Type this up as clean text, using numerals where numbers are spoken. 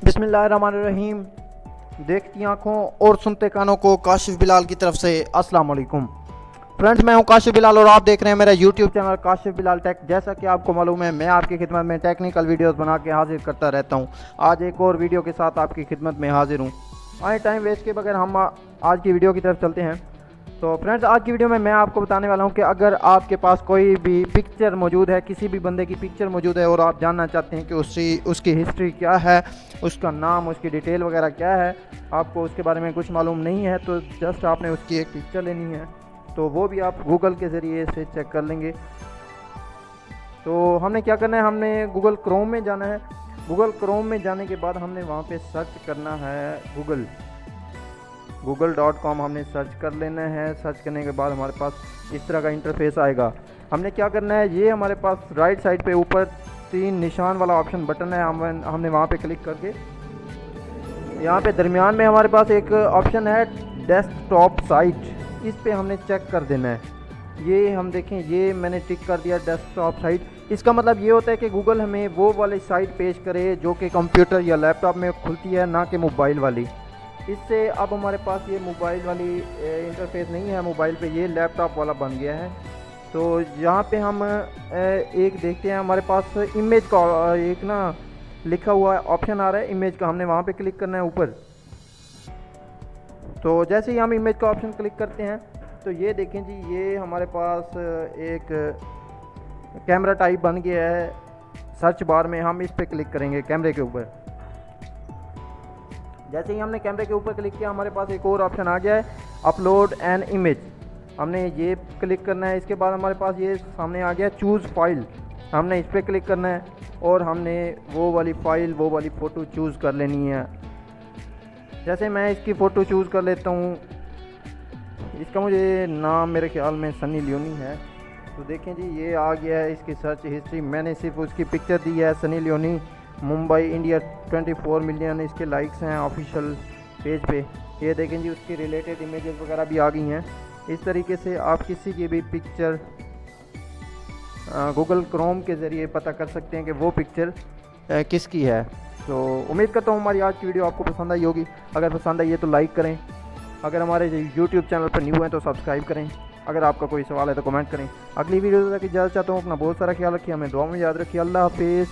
बिस्मिल्लाहिर्रहमानिर्रहीम। देखती आंखों और सुनते कानों को काशिफ बिलाल की तरफ से अस्सलाम वालेकुम। फ्रेंड्स, मैं हूं काशिफ बिलाल और आप देख रहे हैं मेरा YouTube channel Kashif Bilal tech. जैसा कि आपको मालूम है, मैं आपकी खिदमत में टेक्निकल वीडियोस बना के हाजिर करता रहता हूं। आज एक और वीडियो के साथ आपकी खिदमत में हाजिर हूं। आए टाइम वेस्ट के बगैर हम आज की वीडियो की तरफ चलते हैं। तो फ्रेंड्स, आज की वीडियो में मैं आपको बताने वाला हूं कि अगर आपके पास कोई भी पिक्चर मौजूद है, किसी भी बंदे की पिक्चर मौजूद है और आप जानना चाहते हैं कि उसकी हिस्ट्री क्या है, उसका नाम, उसकी डिटेल वगैरह क्या है, आपको उसके बारे में कुछ मालूम नहीं है, तो जस्ट आपने उसकी एक पिक्चर लेनी है। तो वो भी आप गूगल के ज़रिए से चेक कर लेंगे। तो हमने क्या करना है, हमने गूगल क्रोम में जाना है। गूगल क्रोम में जाने के बाद हमने वहाँ पे सर्च करना है google.com हमने सर्च कर लेना है। सर्च करने के बाद हमारे पास इस तरह का इंटरफेस आएगा। हमने क्या करना है, ये हमारे पास राइट साइड पे ऊपर 3 निशान वाला ऑप्शन बटन है, हमने वहाँ पे क्लिक करके यहाँ पे दरमियान में हमारे पास एक ऑप्शन है डेस्कटॉप साइट, इस पे हमने चेक कर देना है। ये हम देखें, ये मैंने टिक कर दिया डेस्कटॉप साइट। इसका मतलब ये होता है कि गूगल हमें वो वाली साइट पेश करे जो कि कंप्यूटर या लैपटॉप में खुलती है, ना कि मोबाइल वाली। इससे अब हमारे पास ये मोबाइल वाली इंटरफेस नहीं है, मोबाइल पे ये लैपटॉप वाला बन गया है। तो यहाँ पे हम एक देखते हैं, हमारे पास इमेज का एक ना लिखा हुआ ऑप्शन आ रहा है इमेज का, हमने वहाँ पे क्लिक करना है ऊपर। तो जैसे ही हम इमेज का ऑप्शन क्लिक करते हैं तो ये देखें जी, ये हमारे पास एक कैमरा टाइप बन गया है। सर्च बार में हम इस पर क्लिक करेंगे कैमरे के ऊपर। जैसे ही हमने कैमरे के ऊपर क्लिक किया, हमारे पास एक और ऑप्शन आ गया है अपलोड एन इमेज, हमने ये क्लिक करना है। इसके बाद हमारे पास ये सामने आ गया चूज़ फाइल, हमने इस पर क्लिक करना है और हमने वो वाली फ़ाइल, वो वाली फ़ोटो चूज़ कर लेनी है। जैसे मैं इसकी फ़ोटो चूज़ कर लेता हूँ, इसका मुझे नाम मेरे ख्याल में सनी लियोनी है। तो देखें जी, ये आ गया है इसकी सर्च हिस्ट्री। मैंने सिर्फ उसकी पिक्चर दी है, Sunny Leone, Mumbai, India, 24 million इसके लाइक्स हैं ऑफिशियल पेज पे। ये देखें जी, उसकी रिलेटेड इमेजेस वगैरह भी आ गई हैं। इस तरीके से आप किसी की भी पिक्चर गूगल क्रोम के ज़रिए पता कर सकते हैं कि वो पिक्चर किसकी है। तो उम्मीद करता हूँ हमारी आज की वीडियो आपको पसंद आई होगी। अगर पसंद आई है तो लाइक करें, अगर हमारे यूट्यूब चैनल पर न्यू हैं तो सब्सक्राइब करें, अगर आपका कोई सवाल है तो कमेंट करें। अगली वीडियो तक इजाज़त चाहता हूँ। अपना बहुत सारा ख्याल रखिए, हमें दुआ में याद रखिए। अल्लाह हाफिज़।